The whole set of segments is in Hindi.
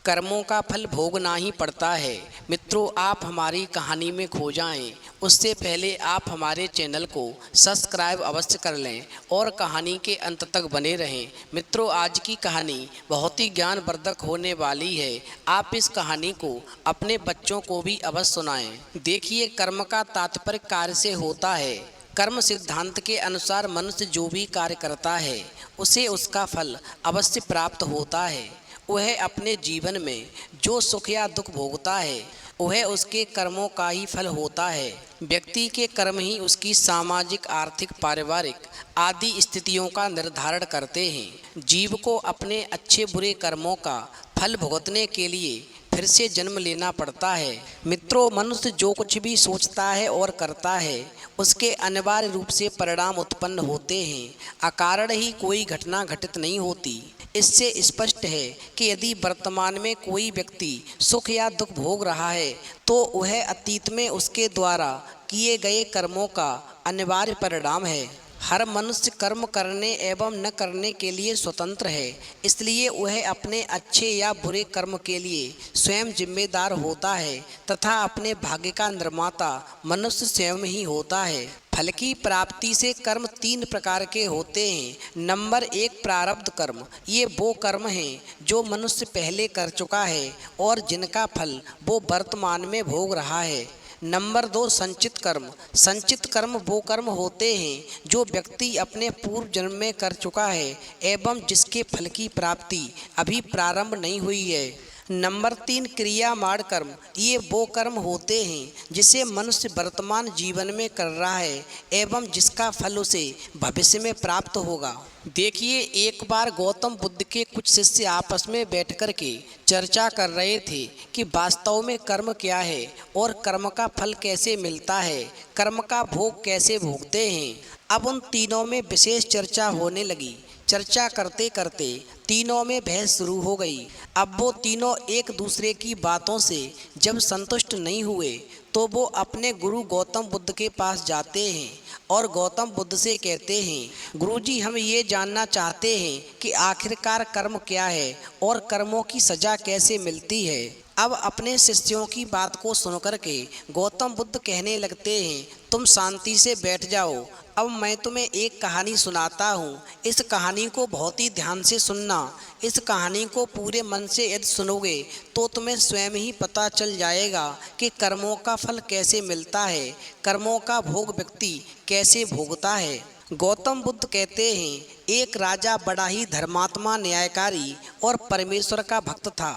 कर्मों का फल भोगना ही पड़ता है। मित्रों, आप हमारी कहानी में खो जाएं, उससे पहले आप हमारे चैनल को सब्सक्राइब अवश्य कर लें और कहानी के अंत तक बने रहें। मित्रों, आज की कहानी बहुत ही ज्ञानवर्धक होने वाली है। आप इस कहानी को अपने बच्चों को भी अवश्य सुनाएं। देखिए, कर्म का तात्पर्य कार्य से होता है। कर्म सिद्धांत के अनुसार मनुष्य जो भी कार्य करता है उसे उसका फल अवश्य प्राप्त होता है। वह अपने जीवन में जो सुख या दुख भोगता है वह उसके कर्मों का ही फल होता है। व्यक्ति के कर्म ही उसकी सामाजिक, आर्थिक, पारिवारिक आदि स्थितियों का निर्धारण करते हैं। जीव को अपने अच्छे बुरे कर्मों का फल भुगतने के लिए फिर से जन्म लेना पड़ता है। मित्रों, मनुष्य जो कुछ भी सोचता है और करता है उसके अनिवार्य रूप से परिणाम उत्पन्न होते हैं। अकारण ही कोई घटना घटित नहीं होती। इससे स्पष्ट है कि यदि वर्तमान में कोई व्यक्ति सुख या दुख भोग रहा है तो वह अतीत में उसके द्वारा किए गए कर्मों का अनिवार्य परिणाम है। हर मनुष्य कर्म करने एवं न करने के लिए स्वतंत्र है, इसलिए वह अपने अच्छे या बुरे कर्म के लिए स्वयं जिम्मेदार होता है तथा अपने भाग्य का निर्माता मनुष्य स्वयं ही होता है। फल की प्राप्ति से कर्म 3 प्रकार के होते हैं। नंबर 1, प्रारब्ध कर्म। ये वो कर्म हैं जो मनुष्य पहले कर चुका है और जिनका फल वो वर्तमान में भोग रहा है। नंबर 2, संचित कर्म। संचित कर्म वो कर्म होते हैं जो व्यक्ति अपने पूर्व जन्म में कर चुका है एवं जिसके फल की प्राप्ति अभी प्रारंभ नहीं हुई है। नंबर 3, क्रियामाण कर्म। ये वो कर्म होते हैं जिसे मनुष्य वर्तमान जीवन में कर रहा है एवं जिसका फल उसे भविष्य में प्राप्त होगा। देखिए, एक बार गौतम बुद्ध के कुछ शिष्य आपस में बैठकर के चर्चा कर रहे थे कि वास्तव में कर्म क्या है और कर्म का फल कैसे मिलता है, कर्म का भोग कैसे भोगते हैं। अब उन तीनों में विशेष चर्चा होने लगी। चर्चा करते करते तीनों में बहस शुरू हो गई। अब वो तीनों एक दूसरे की बातों से जब संतुष्ट नहीं हुए तो वो अपने गुरु गौतम बुद्ध के पास जाते हैं और गौतम बुद्ध से कहते हैं, गुरुजी, हम ये जानना चाहते हैं कि आखिरकार कर्म क्या है और कर्मों की सजा कैसे मिलती है। अब अपने शिष्यों की बात को सुनकर के गौतम बुद्ध कहने लगते हैं, तुम शांति से बैठ जाओ। अब मैं तुम्हें एक कहानी सुनाता हूँ। इस कहानी को बहुत ही ध्यान से सुनना। इस कहानी को पूरे मन से यदि सुनोगे तो तुम्हें स्वयं ही पता चल जाएगा कि कर्मों का फल कैसे मिलता है, कर्मों का भोग व्यक्ति कैसे भोगता है। गौतम बुद्ध कहते हैं, एक राजा बड़ा ही धर्मात्मा, न्यायकारी और परमेश्वर का भक्त था।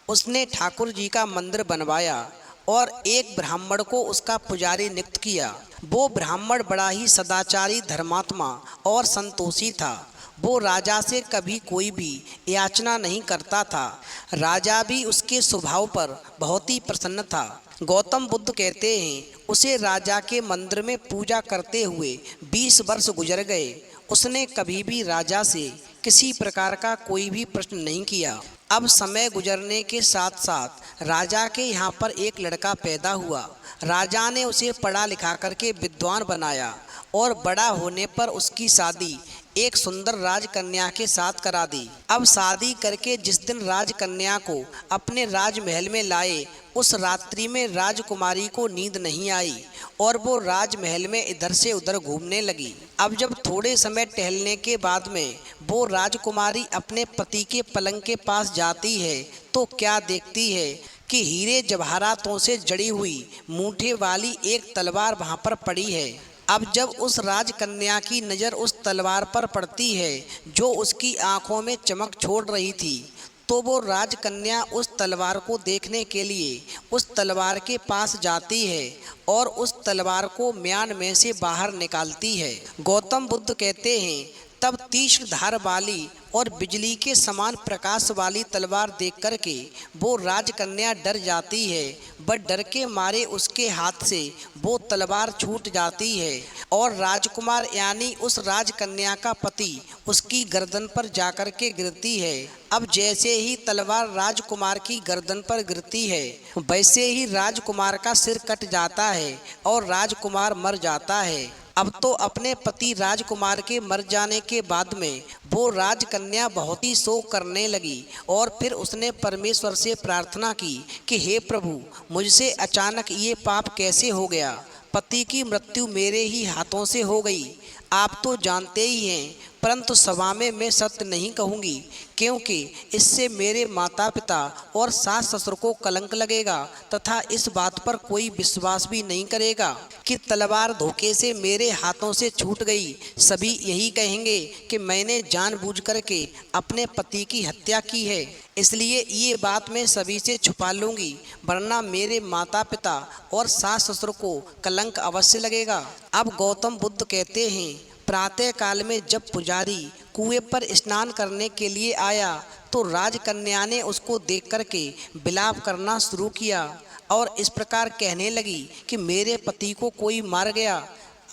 उसने ठाकुर जी का मंदिर बनवाया और एक ब्राह्मण को उसका पुजारी नियुक्त किया। वो ब्राह्मण बड़ा ही सदाचारी, धर्मात्मा और संतोषी था। वो राजा से कभी कोई भी याचना नहीं करता था। राजा भी उसके स्वभाव पर बहुत ही प्रसन्न था। गौतम बुद्ध कहते हैं, उसे राजा के मंदिर में पूजा करते हुए 20 वर्ष गुजर गए। उसने कभी भी राजा से किसी प्रकार का कोई भी प्रश्न नहीं किया। अब समय गुजरने के साथ साथ राजा के यहाँ पर एक लड़का पैदा हुआ। राजा ने उसे पढ़ा लिखा करके विद्वान बनाया और बड़ा होने पर उसकी शादी एक सुंदर राजकन्या के साथ करा दी। अब शादी करके जिस दिन राजकन्या को अपने राजमहल में लाए, उस रात्रि में राजकुमारी को नींद नहीं आई और वो राजमहल में इधर से उधर घूमने लगी। अब जब थोड़े समय टहलने के बाद में वो राजकुमारी अपने पति के पलंग के पास जाती है तो क्या देखती है कि हीरे जवाहरातों से जड़ी हुई मूठे वाली एक तलवार वहाँ पर पड़ी है। अब जब उस राजकन्या की नज़र उस तलवार पर पड़ती है जो उसकी आंखों में चमक छोड़ रही थी, तो वो राजकन्या उस तलवार को देखने के लिए उस तलवार के पास जाती है और उस तलवार को म्यान में से बाहर निकालती है। गौतम बुद्ध कहते हैं, तब तीक्ष्ण धार वाली और बिजली के समान प्रकाश वाली तलवार देख कर के वो राजकन्या डर जाती है। बट डर के मारे उसके हाथ से वो तलवार छूट जाती है और राजकुमार यानी उस राजकन्या का पति उसकी गर्दन पर जाकर के गिरती है। अब जैसे ही तलवार राजकुमार की गर्दन पर गिरती है वैसे ही राजकुमार का सिर कट जाता है और राजकुमार मर जाता है। अब तो अपने पति राजकुमार के मर जाने के बाद में वो राजकन्या बहुत ही शोक करने लगी और फिर उसने परमेश्वर से प्रार्थना की कि हे प्रभु, मुझसे अचानक ये पाप कैसे हो गया। पति की मृत्यु मेरे ही हाथों से हो गई। आप तो जानते ही हैं, परंतु सभा में मैं सत्य नहीं कहूँगी, क्योंकि इससे मेरे माता पिता और सास ससुर को कलंक लगेगा तथा इस बात पर कोई विश्वास भी नहीं करेगा कि तलवार धोखे से मेरे हाथों से छूट गई। सभी यही कहेंगे कि मैंने जानबूझ करके अपने पति की हत्या की है, इसलिए ये बात मैं सभी से छुपा लूँगी, वरना मेरे माता पिता और सास ससुर को कलंक अवश्य लगेगा। अब गौतम बुद्ध कहते हैं, प्रातः काल में जब पुजारी कुएं पर स्नान करने के लिए आया तो राजकन्या ने उसको देख करके विलाप करना शुरू किया और इस प्रकार कहने लगी कि मेरे पति को कोई मार गया।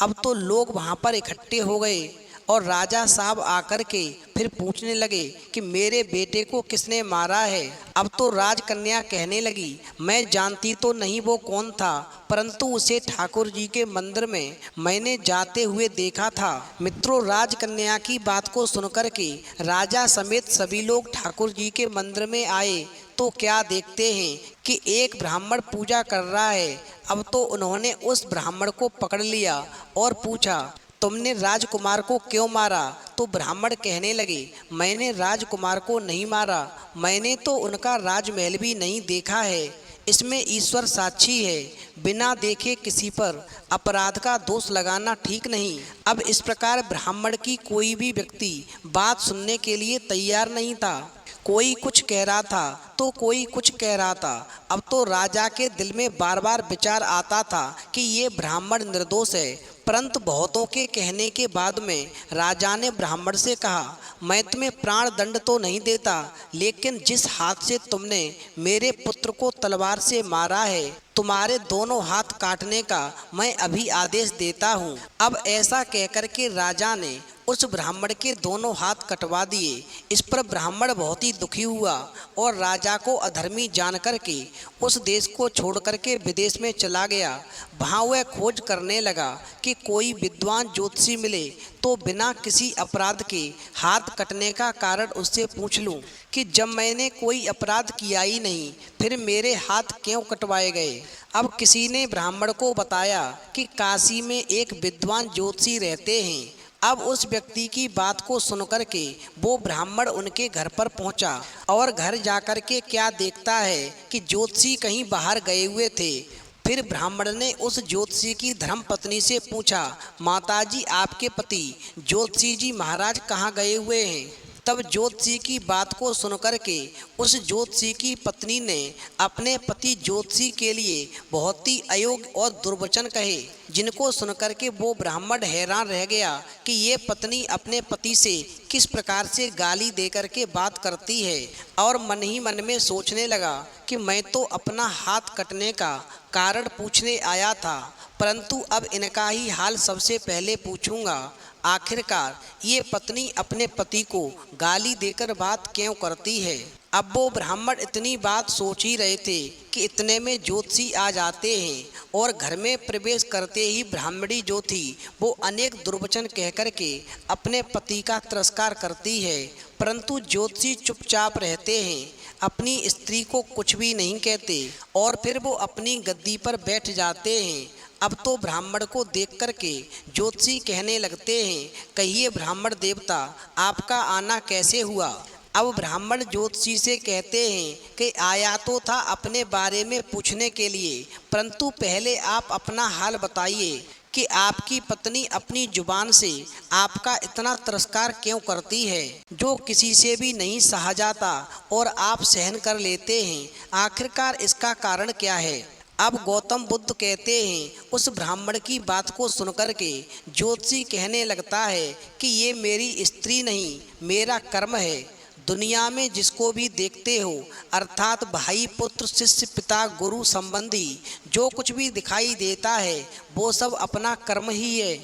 अब तो लोग वहाँ पर इकट्ठे हो गए और राजा साहब आकर के फिर पूछने लगे कि मेरे बेटे को किसने मारा है। अब तो राजकन्या कहने लगी, मैं जानती तो नहीं वो कौन था, परंतु उसे ठाकुर जी के मंदिर में मैंने जाते हुए देखा था। मित्रों, राजकन्या की बात को सुनकर के राजा समेत सभी लोग ठाकुर जी के मंदिर में आए तो क्या देखते हैं कि एक ब्राह्मण पूजा कर रहा है। अब तो उन्होंने उस ब्राह्मण को पकड़ लिया और पूछा, तुमने राजकुमार को क्यों मारा। तो ब्राह्मण कहने लगे, मैंने राजकुमार को नहीं मारा, मैंने तो उनका राजमहल भी नहीं देखा है, इसमें ईश्वर साक्षी है। बिना देखे किसी पर अपराध का दोष लगाना ठीक नहीं। अब इस प्रकार ब्राह्मण की कोई भी व्यक्ति बात सुनने के लिए तैयार नहीं था। कोई कुछ कह रहा था तो कोई कुछ कह रहा था। अब तो राजा के दिल में बार बार विचार आता था कि ये ब्राह्मण निर्दोष है, परंतु बहुतों के कहने के बाद में राजा ने ब्राह्मण से कहा, मैं तुम्हें प्राण दंड तो नहीं देता, लेकिन जिस हाथ से तुमने मेरे पुत्र को तलवार से मारा है, तुम्हारे दोनों हाथ काटने का मैं अभी आदेश देता हूँ। अब ऐसा कहकर के राजा ने उस ब्राह्मण के दोनों हाथ कटवा दिए। इस पर ब्राह्मण बहुत ही दुखी हुआ और राजा को अधर्मी जान करके उस देश को छोड़ करके विदेश में चला गया। वहाँ वह खोज करने लगा कि कोई विद्वान ज्योतिषी मिले तो बिना किसी अपराध के हाथ कटने का कारण उससे पूछ लूं कि जब मैंने कोई अपराध किया ही नहीं, फिर मेरे हाथ क्यों कटवाए गए। अब किसी ने ब्राह्मण को बताया कि काशी में एक विद्वान ज्योतिषी रहते हैं। अब उस व्यक्ति की बात को सुनकर के वो ब्राह्मण उनके घर पर पहुंचा और घर जाकर के क्या देखता है कि ज्योतिषी कहीं बाहर गए हुए थे। फिर ब्राह्मण ने उस ज्योतिषी की धर्मपत्नी से पूछा, माताजी, आपके पति ज्योतिषी जी महाराज कहाँ गए हुए हैं। तब ज्योतिषी की बात को सुनकर के उस ज्योतिषी की पत्नी ने अपने पति ज्योतिषी के लिए बहुत ही अयोग्य और दुर्वचन कहे, जिनको सुनकर के वो ब्राह्मण हैरान रह गया कि ये पत्नी अपने पति से किस प्रकार से गाली दे करके बात करती है, और मन ही मन में सोचने लगा कि मैं तो अपना हाथ कटने का कारण पूछने आया था, परंतु अब इनका ही हाल सबसे पहले पूछूंगा। आखिरकार ये पत्नी अपने पति को गाली देकर बात क्यों करती है। अब वो ब्राह्मण इतनी बात सोच ही रहे थे कि इतने में ज्योतिषी आ जाते हैं और घर में प्रवेश करते ही ब्राह्मणी जो थी वो अनेक दुर्वचन कह कर के अपने पति का तिरस्कार करती है, परंतु ज्योतिषी चुपचाप रहते हैं, अपनी स्त्री को कुछ भी नहीं कहते और फिर वो अपनी गद्दी पर बैठ जाते हैं। अब तो ब्राह्मण को देख करके ज्योतिषी कहने लगते हैं, कहिए ब्राह्मण देवता, आपका आना कैसे हुआ। अब ब्राह्मण ज्योतिषी से कहते हैं कि आया तो था अपने बारे में पूछने के लिए, परंतु पहले आप अपना हाल बताइए कि आपकी पत्नी अपनी जुबान से आपका इतना तिरस्कार क्यों करती है, जो किसी से भी नहीं सहा जाता और आप सहन कर लेते हैं। आखिरकार इसका कारण क्या है। अब गौतम बुद्ध कहते हैं, उस ब्राह्मण की बात को सुनकर के ज्योतिषी कहने लगता है कि ये मेरी स्त्री नहीं, मेरा कर्म है। दुनिया में जिसको भी देखते हो, अर्थात भाई, पुत्र, शिष्य, पिता, गुरु संबंधी जो कुछ भी दिखाई देता है वो सब अपना कर्म ही है।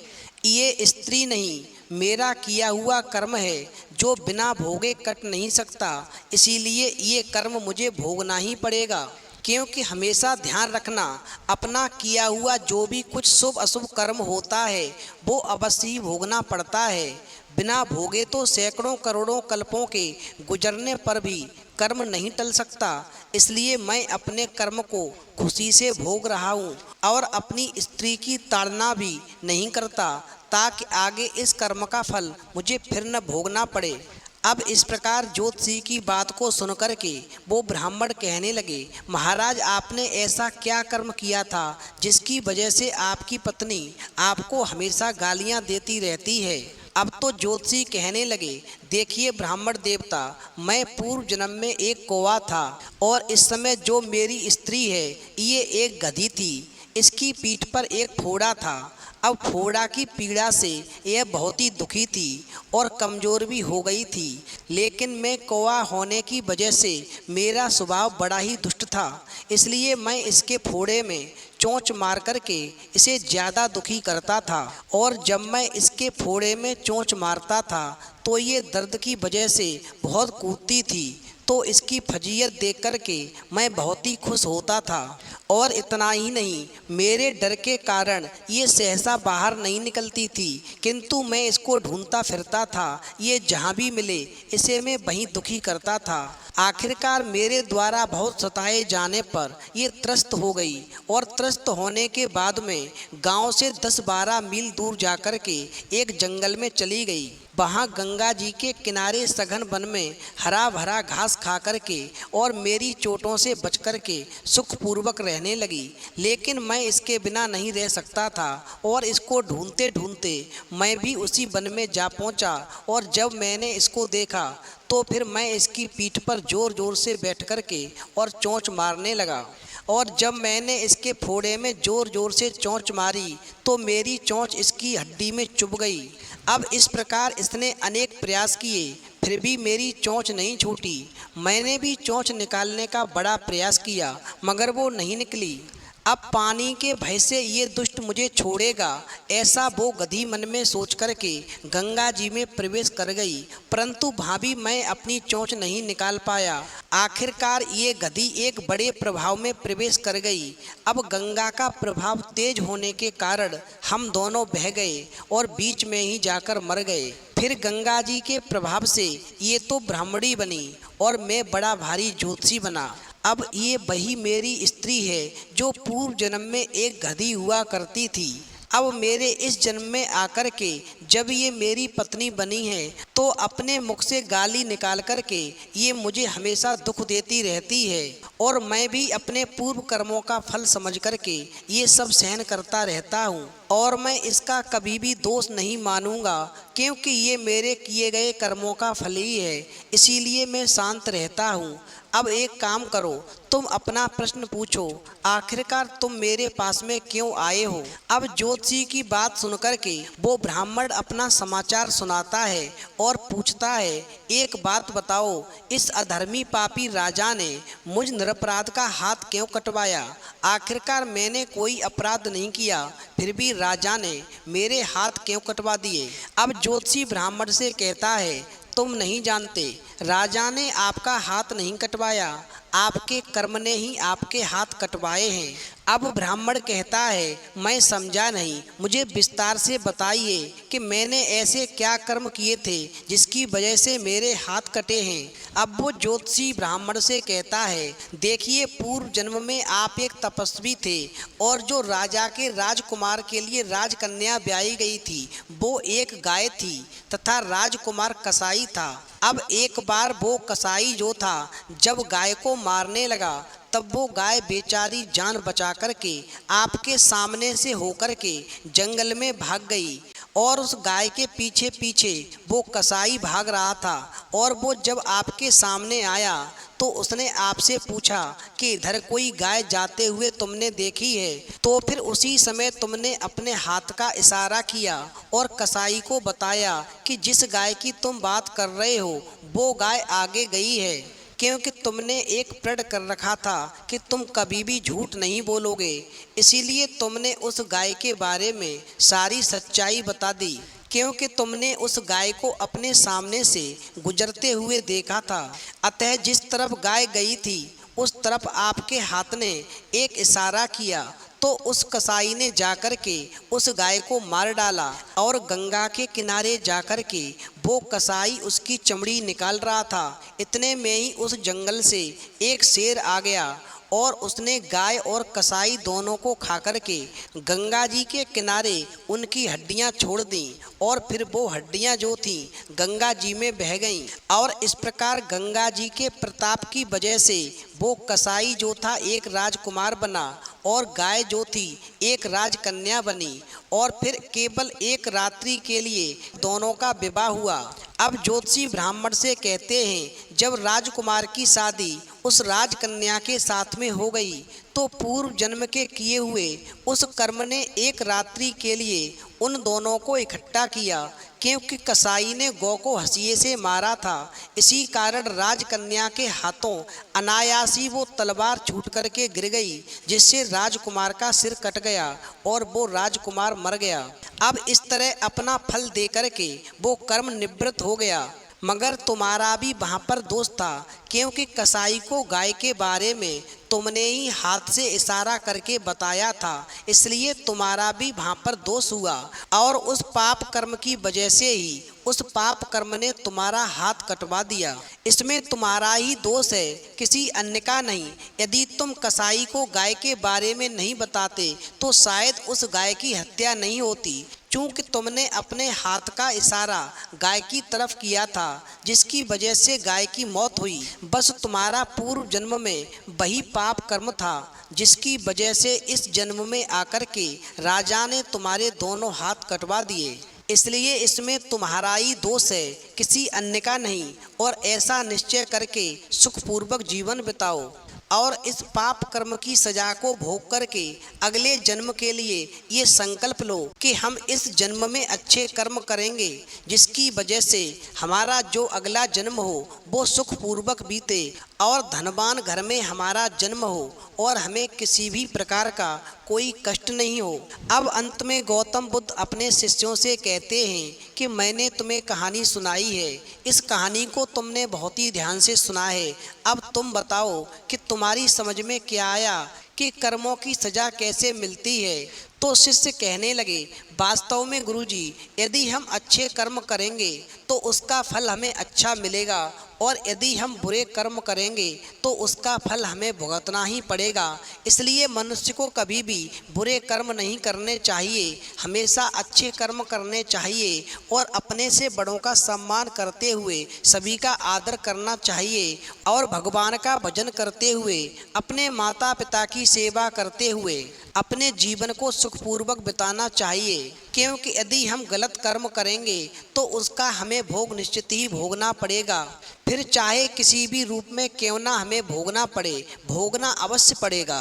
ये स्त्री नहीं, मेरा किया हुआ कर्म है जो बिना भोगे कट नहीं सकता, इसीलिए ये कर्म मुझे भोगना ही पड़ेगा। क्योंकि हमेशा ध्यान रखना, अपना किया हुआ जो भी कुछ शुभ अशुभ कर्म होता है वो अवश्य ही भोगना पड़ता है। बिना भोगे तो सैकड़ों करोड़ों कल्पों के गुजरने पर भी कर्म नहीं टल सकता। इसलिए मैं अपने कर्म को खुशी से भोग रहा हूँ और अपनी स्त्री की ताड़ना भी नहीं करता, ताकि आगे इस कर्म का फल मुझे फिर न भोगना पड़े। अब इस प्रकार ज्योतिषी की बात को सुनकर के वो ब्राह्मण कहने लगे, महाराज आपने ऐसा क्या कर्म किया था जिसकी वजह से आपकी पत्नी आपको हमेशा गालियां देती रहती है। अब तो ज्योतिषी कहने लगे, देखिए ब्राह्मण देवता, मैं पूर्व जन्म में एक कौवा था और इस समय जो मेरी स्त्री है ये एक गधी थी। इसकी पीठ पर एक फोड़ा था। अब फोड़ा की पीड़ा से यह बहुत ही दुखी थी और कमज़ोर भी हो गई थी। लेकिन मैं कौवा होने की वजह से मेरा स्वभाव बड़ा ही दुष्ट था, इसलिए मैं इसके फोड़े में चोंच मार करके इसे ज़्यादा दुखी करता था। और जब मैं इसके फोड़े में चोंच मारता था तो ये दर्द की वजह से बहुत कूदती थी, तो इसकी फजीयत देख कर के मैं बहुत ही खुश होता था। और इतना ही नहीं, मेरे डर के कारण ये सहसा बाहर नहीं निकलती थी, किंतु मैं इसको ढूंढता फिरता था। ये जहाँ भी मिले इसे मैं वहीं दुखी करता था। आखिरकार मेरे द्वारा बहुत सताए जाने पर ये त्रस्त हो गई और त्रस्त होने के बाद में गांव से 10-12 मील दूर जाकर के एक जंगल में चली गई। वहाँ गंगा जी के किनारे सघन वन में हरा भरा घास खा कर के और मेरी चोटों से बच कर के सुखपूर्वक रहने लगी। लेकिन मैं इसके बिना नहीं रह सकता था और इसको ढूंढते ढूंढते मैं भी उसी वन में जा पहुँचा। और जब मैंने इसको देखा तो फिर मैं इसकी पीठ पर जोर जोर से बैठ कर के और चोंच मारने लगा। और जब मैंने इसके फोड़े में जोर जोर से चोंच मारी तो मेरी चोंच इसकी हड्डी में चुभ गई। अब इस प्रकार इसने अनेक प्रयास किए, फिर भी मेरी चोंच नहीं छूटी। मैंने भी चोंच निकालने का बड़ा प्रयास किया, मगर वो नहीं निकली। अब पानी के भय से ये दुष्ट मुझे छोड़ेगा, ऐसा वो गधी मन में सोच कर के गंगा जी में प्रवेश कर गई, परंतु वहाँ भी मैं अपनी चोंच नहीं निकाल पाया। आखिरकार ये गधी एक बड़े प्रभाव में प्रवेश कर गई। अब गंगा का प्रभाव तेज होने के कारण हम दोनों बह गए और बीच में ही जाकर मर गए। फिर गंगा जी के प्रभाव से ये तो ब्राह्मणी बनी और मैं बड़ा भारी ज्योतिषी बना। अब ये वही मेरी स्त्री है जो पूर्व जन्म में एक गधी हुआ करती थी। अब मेरे इस जन्म में आकर के जब ये मेरी पत्नी बनी है तो अपने मुख से गाली निकाल कर के ये मुझे हमेशा दुख देती रहती है और मैं भी अपने पूर्व कर्मों का फल समझ कर के ये सब सहन करता रहता हूँ और मैं इसका कभी भी दोष नहीं मानूंगा, क्योंकि ये मेरे किए गए कर्मों का फल ही है। इसीलिए मैं शांत रहता हूँ। अब एक काम करो, तुम अपना प्रश्न पूछो, आखिरकार तुम मेरे पास में क्यों आए हो। अब ज्योतिषी की बात सुनकर के वो ब्राह्मण अपना समाचार सुनाता है और पूछता है, एक बात बताओ, इस अधर्मी पापी राजा ने मुझ निरपराध का हाथ क्यों कटवाया। आखिरकार मैंने कोई अपराध नहीं किया, फिर भी राजा ने मेरे हाथ क्यों कटवा दिए। अब ज्योतिषी ब्राह्मण से कहता है, तुम नहीं जानते, राजा ने आपका हाथ नहीं कटवाया, आपके कर्म ने ही आपके हाथ कटवाए हैं। अब ब्राह्मण कहता है, मैं समझा नहीं, मुझे विस्तार से बताइए कि मैंने ऐसे क्या कर्म किए थे जिसकी वजह से मेरे हाथ कटे हैं। अब वो ज्योतिषी ब्राह्मण से कहता है, देखिए पूर्व जन्म में आप एक तपस्वी थे और जो राजा के राजकुमार के लिए राजकन्या ब्याई गई थी वो एक गाय थी तथा राजकुमार कसाई था। अब एक बार वो कसाई जो था जब गाय को मारने लगा तब वो गाय बेचारी जान बचा कर के आपके सामने से होकर के जंगल में भाग गई और उस गाय के पीछे पीछे वो कसाई भाग रहा था। और वो जब आपके सामने आया तो उसने आपसे पूछा कि इधर कोई गाय जाते हुए तुमने देखी है। तो फिर उसी समय तुमने अपने हाथ का इशारा किया और कसाई को बताया कि जिस गाय की तुम बात कर रहे हो वो गाय आगे गई है, क्योंकि तुमने एक प्रण कर रखा था कि तुम कभी भी झूठ नहीं बोलोगे। इसीलिए तुमने उस गाय के बारे में सारी सच्चाई बता दी, क्योंकि तुमने उस गाय को अपने सामने से गुजरते हुए देखा था। अतः जिस तरफ गाय गई थी उस तरफ आपके हाथ ने एक इशारा किया तो उस कसाई ने जाकर के उस गाय को मार डाला और गंगा के किनारे जाकर के वो कसाई उसकी चमड़ी निकाल रहा था। इतने में ही उस जंगल से एक शेर आ गया और उसने गाय और कसाई दोनों को खा कर के गंगा जी के किनारे उनकी हड्डियां छोड़ दी और फिर वो हड्डियां जो थी गंगा जी में बह गईं और इस प्रकार गंगा जी के प्रताप की वजह से वो कसाई जो था एक राजकुमार बना और गाय जो थी एक राजकन्या बनी और फिर केवल एक रात्रि के लिए दोनों का विवाह हुआ। अब ज्योतिषी ब्राह्मण से कहते हैं जब राजकुमार की शादी उस राजकन्या के साथ में हो गई तो पूर्व जन्म के किए हुए उस कर्म ने एक रात्रि के लिए उन दोनों को इकट्ठा किया, क्योंकि कसाई ने गौ को हंसिए से मारा था। इसी कारण राजकन्या के हाथों अनायासी वो तलवार छूट करके गिर गई, जिससे राजकुमार का सिर कट गया और वो राजकुमार मर गया। अब इस तरह अपना फल दे करके वो कर्म निवृत्त हो गया। मगर तुम्हारा भी वहाँ पर दोष था, क्योंकि कसाई को गाय के बारे में तुमने ही हाथ से इशारा करके बताया था, इसलिए तुम्हारा भी वहाँ पर दोष हुआ और उस पाप कर्म की वजह से ही उस पाप कर्म ने तुम्हारा हाथ कटवा दिया। इसमें तुम्हारा ही दोष है, किसी अन्य का नहीं। यदि तुम कसाई को गाय के बारे में नहीं बताते तो शायद उस गाय की हत्या नहीं होती। चूँकि तुमने अपने हाथ का इशारा गाय की तरफ किया था, जिसकी वजह से गाय की मौत हुई। बस तुम्हारा पूर्व जन्म में वही पाप कर्म था, जिसकी वजह से इस जन्म में आकर के राजा ने तुम्हारे दोनों हाथ कटवा दिए। इसलिए इसमें तुम्हारा ही दोष है, किसी अन्य का नहीं। और ऐसा निश्चय करके सुखपूर्वक जीवन बिताओ और इस पाप कर्म की सजा को भोग करके अगले जन्म के लिए ये संकल्प लो कि हम इस जन्म में अच्छे कर्म करेंगे, जिसकी वजह से हमारा जो अगला जन्म हो वो सुखपूर्वक बीते और धनवान घर में हमारा जन्म हो और हमें किसी भी प्रकार का कोई कष्ट नहीं हो। अब अंत में गौतम बुद्ध अपने शिष्यों से कहते हैं कि मैंने तुम्हें कहानी सुनाई है, इस कहानी को तुमने बहुत ही ध्यान से सुना है। अब तुम बताओ कि तुम्हारी समझ में क्या आया कि कर्मों की सजा कैसे मिलती है। तो शिष्य कहने लगे, वास्तव में गुरुजी, यदि हम अच्छे कर्म करेंगे तो उसका फल हमें अच्छा मिलेगा और यदि हम बुरे कर्म करेंगे तो उसका फल हमें भुगतना ही पड़ेगा। इसलिए मनुष्य को कभी भी बुरे कर्म नहीं करने चाहिए, हमेशा अच्छे कर्म करने चाहिए और अपने से बड़ों का सम्मान करते हुए सभी का आदर करना चाहिए और भगवान का भजन करते हुए अपने माता पिता की सेवा करते हुए अपने जीवन को सुखपूर्वक बिताना चाहिए। क्योंकि यदि हम गलत कर्म करेंगे तो उसका हमें भोग निश्चित ही भोगना पड़ेगा, फिर चाहे किसी भी रूप में क्यों ना हमें भोगना पड़े, भोगना अवश्य पड़ेगा।